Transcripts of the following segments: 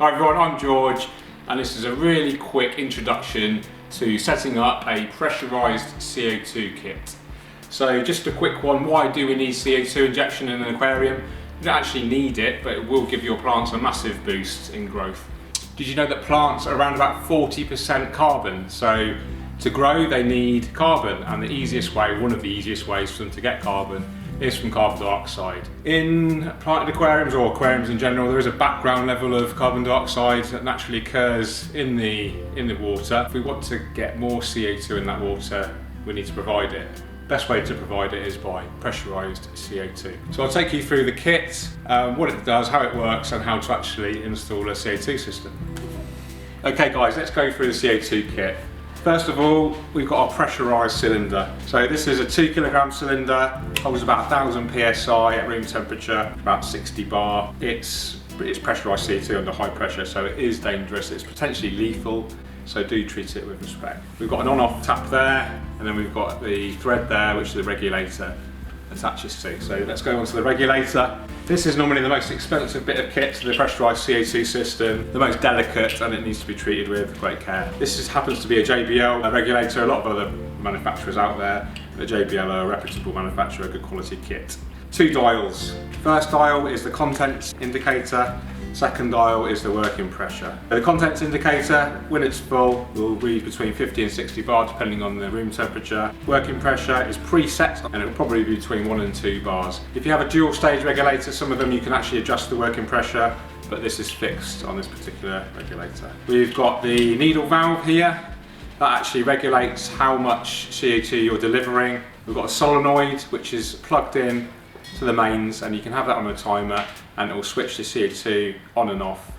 Hi everyone, I'm George, and this is a really quick introduction to setting up a pressurised CO2 kit. So just a quick one, why do we need CO2 injection in an aquarium? You don't actually need it, but it will give your plants a massive boost in growth. Did you know that plants are around about 40% carbon? So to grow they need carbon, and the easiest way, one of the easiest ways for them to get carbon is from carbon dioxide. In planted aquariums or aquariums in general, there is a background level of carbon dioxide that naturally occurs in the water. If we want to get more CO2 in that water, we need to provide it. Best way to provide it is by pressurised CO2. So I'll take you through the kit, what it does, how it works, and how to actually install a CO2 system. Okay guys, let's go through the CO2 kit. First of all, we've got our pressurised cylinder. So this is a 2 kilogram cylinder, holds about 1000 psi at room temperature, about 60 bar. It's pressurised CO2 under high pressure, so it is dangerous. It's potentially lethal, so do treat it with respect. We've got an on-off tap there, and then we've got the thread there, which the regulator attaches to. So let's go on to the regulator. This is normally the most expensive bit of kit to the pressurised CO2 system, the most delicate, and it needs to be treated with great care. This happens to be a JBL regulator. A lot of other manufacturers out there, but JBL are a reputable manufacturer, good quality kit. 2 dials. First dial is the contents indicator. Second dial is the working pressure. The contents indicator, when it's full, will read between 50 and 60 bar depending on the room temperature. Working pressure is preset and it will probably be between 1 and 2 bars. If you have a dual stage regulator, some of them you can actually adjust the working pressure, but this is fixed on this particular regulator. We've got the needle valve here. That actually regulates how much CO2 you're delivering. We've got a solenoid which is plugged in to the mains, and you can have that on a timer and it will switch the CO2 on and off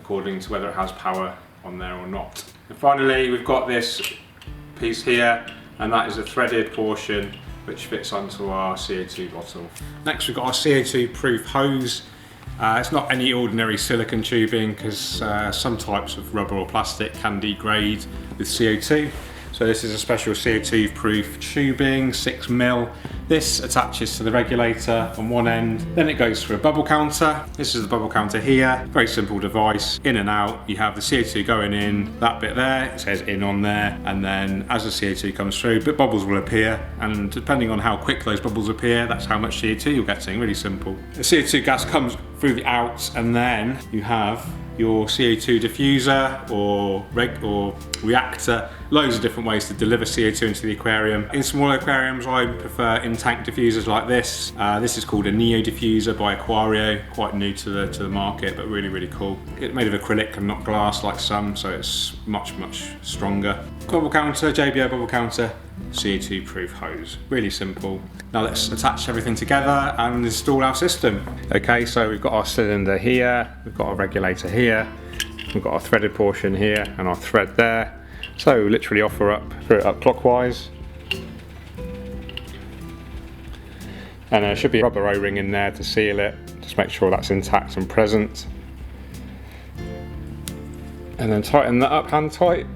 according to whether it has power on there or not. And finally we've got this piece here, and that is a threaded portion which fits onto our CO2 bottle. Next we've got our CO2 proof hose. It's not any ordinary silicone tubing because some types of rubber or plastic can degrade with CO2. So this is a special CO2 proof tubing, 6mm. This attaches to the regulator on one end, then it goes through a bubble counter. This is the bubble counter here, very simple device. In and out, you have the CO2 going in, that bit there, it says in on there, and then as the CO2 comes through, bubbles will appear, and depending on how quick those bubbles appear, that's how much CO2 you're getting, really simple. The CO2 gas comes through the outs, and then you have your CO2 diffuser or reactor, loads of different ways to deliver CO2 into the aquarium. In smaller aquariums I prefer in-tank diffusers like this. This is called a Neo diffuser by Aquario, quite new to the market, but really cool. It's made of acrylic and not glass like some, so it's much stronger. Bubble counter, JBL bubble counter, CO2 proof hose, really simple. Now let's attach everything together and install our system. Okay, so we've got our cylinder here, we've got our regulator here, we've got our threaded portion here and our thread there. So literally screw it up clockwise. And there should be a rubber O-ring in there to seal it, just make sure that's intact and present. And then tighten that up hand tight.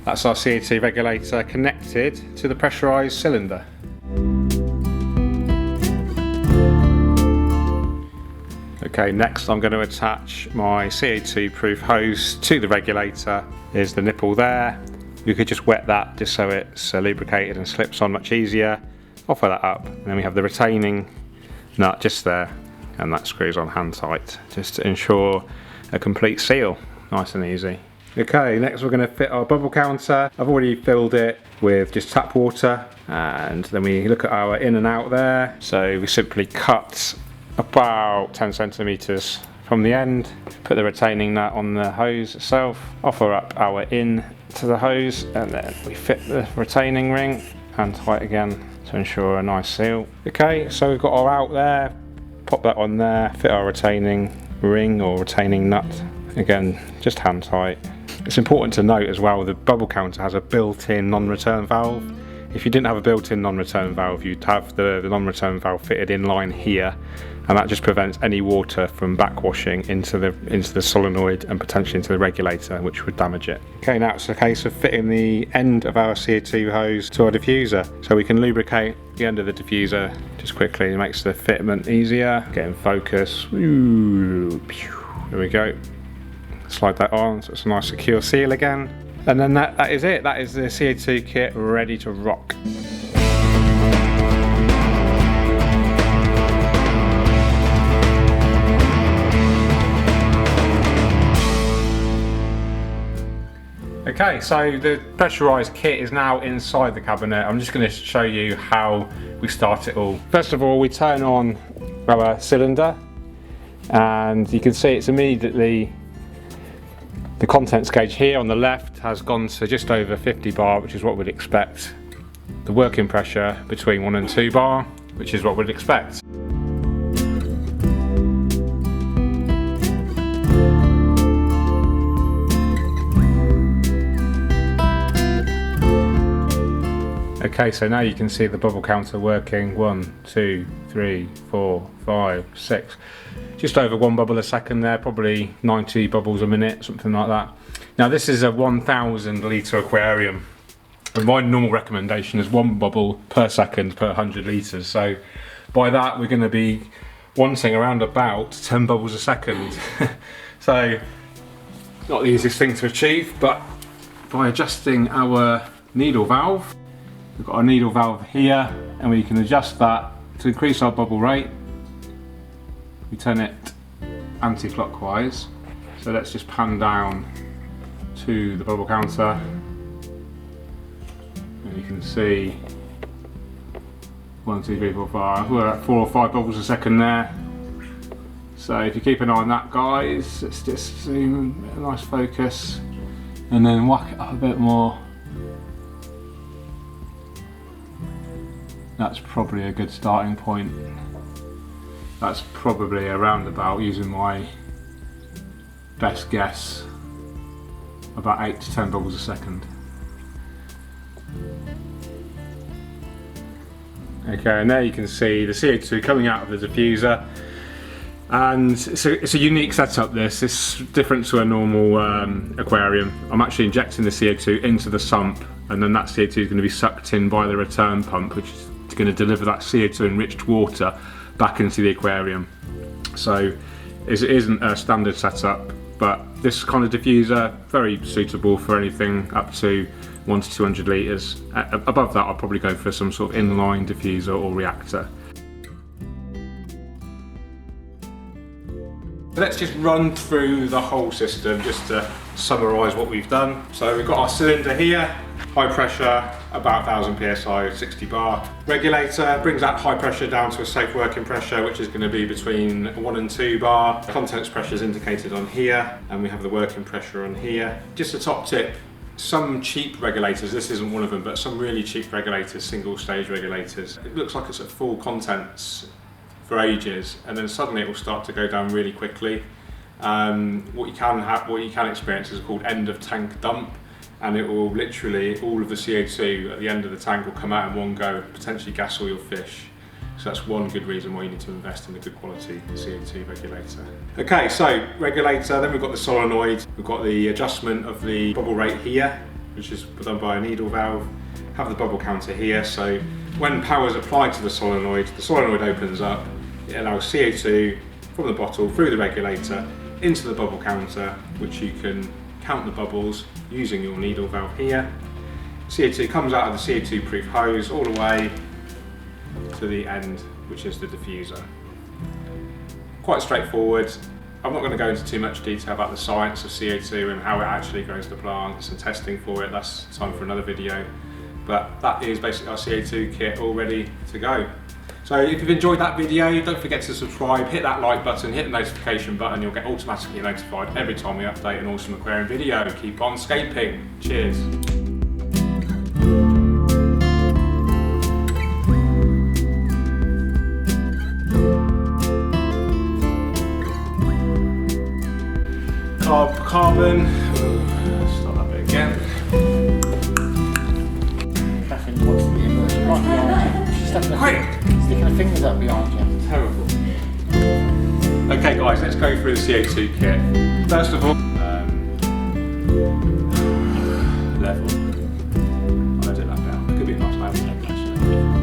That's our CO2 regulator connected to the pressurised cylinder. Okay, next I'm going to attach my CO2 proof hose to the regulator. There's the nipple there. You could just wet that just so it's lubricated and slips on much easier. Offer that up, and then we have the retaining nut just there, and that screws on hand tight just to ensure a complete seal. Nice and easy. Okay, next we're going to fit our bubble counter. I've already filled it with just tap water, and then we look at our in and out there. So we simply cut about 10 centimeters from the end, put the retaining nut on the hose itself, offer up our in to the hose, and then we fit the retaining ring hand tight again to ensure a nice seal. Okay, so we've got our out there, pop that on there, fit our retaining ring or retaining nut, again just hand tight. It's important to note as well, the bubble counter has a built-in non-return valve. If you didn't have a built-in non-return valve, you'd have the non-return valve fitted in line here, and that just prevents any water from backwashing into the solenoid and potentially into the regulator, which would damage it. Okay, now it's a case of fitting the end of our CO2 hose to our diffuser, so we can lubricate the end of the diffuser just quickly. It makes the fitment easier. Get in focus. Ooh, there we go. slide that on so it's a nice secure seal again. And then that is it. That is the CO2 kit ready to rock. Okay, so the pressurised kit is now inside the cabinet. I'm just going to show you how we start it all. First of all, we turn on our cylinder and you can see it's immediately, the contents gauge here on the left has gone to just over 50 bar, which is what we'd expect. The working pressure between 1 and 2 bar, which is what we'd expect. Okay, so now you can see the bubble counter working. 1, 2, 3, 4, 5, 6. Just over 1 bubble a second there, probably 90 bubbles a minute, something like that. Now this is a 1,000 litre aquarium. And my normal recommendation is 1 bubble per second per 100 litres. So by that we're going to be wanting around about 10 bubbles a second. So not the easiest thing to achieve, but by adjusting our needle valve, we've got a needle valve here and we can adjust that to increase our bubble rate. We turn it anti-clockwise. So let's just pan down to the bubble counter. And you can see 1, 2, 3, 4, 5. We're at 4 or 5 bubbles a second there. So if you keep an eye on that, guys, let's just zoom, a nice focus, and then whack it up a bit more. That's probably a good starting point. That's probably around about, using my best guess, about 8 to 10 bubbles a second. Okay, and there you can see the CO2 coming out of the diffuser. And it's a unique setup, this. It's different to a normal aquarium. I'm actually injecting the CO2 into the sump, and then that CO2 is going to be sucked in by the return pump, which is going to deliver that CO2 enriched water back into the aquarium. So it isn't a standard setup, but this kind of diffuser, very suitable for anything up to 1 to 200 litres. Above that I'll probably go for some sort of inline diffuser or reactor. Let's just run through the whole system just to summarise what we've done. So we've got our cylinder here, high pressure, about 1000 psi, 60 bar. Regulator brings that high pressure down to a safe working pressure, which is going to be between 1 and 2 bar. Contents pressure is indicated on here, and we have the working pressure on here. Just a top tip, some cheap regulators, this isn't one of them, but some really cheap regulators, single stage regulators, it looks like it's at full contents for ages, and then suddenly it will start to go down really quickly. What you can experience is called end of tank dump, and it will literally, all of the CO2 at the end of the tank will come out in one go, potentially gas all your fish. So that's one good reason why you need to invest in a good quality CO2 regulator. Okay, so regulator, then we've got the solenoid, we've got the adjustment of the bubble rate here, which is done by a needle valve, have the bubble counter here, so when power is applied to the solenoid opens up, it allows CO2 from the bottle through the regulator into the bubble counter, which you can count the bubbles using your needle valve here. CO2 comes out of the CO2 proof hose all the way to the end, which is the diffuser. Quite straightforward. I'm not going to go into too much detail about the science of CO2 and how it actually goes to plants and testing for it. That's time for another video. But that is basically our CO2 kit all ready to go. So if you've enjoyed that video, don't forget to subscribe, hit that like button, hit the notification button, you'll get automatically notified every time we update an awesome aquarium video. Keep on scaping. Cheers. Carbon. Start that bit again. Catherine wants to be in there. Right behind you. She's sticking her fingers up behind you. Terrible. Okay guys, let's go through the CO2 kit. First of all, level. I'll edit that down. It could be a nice level actually.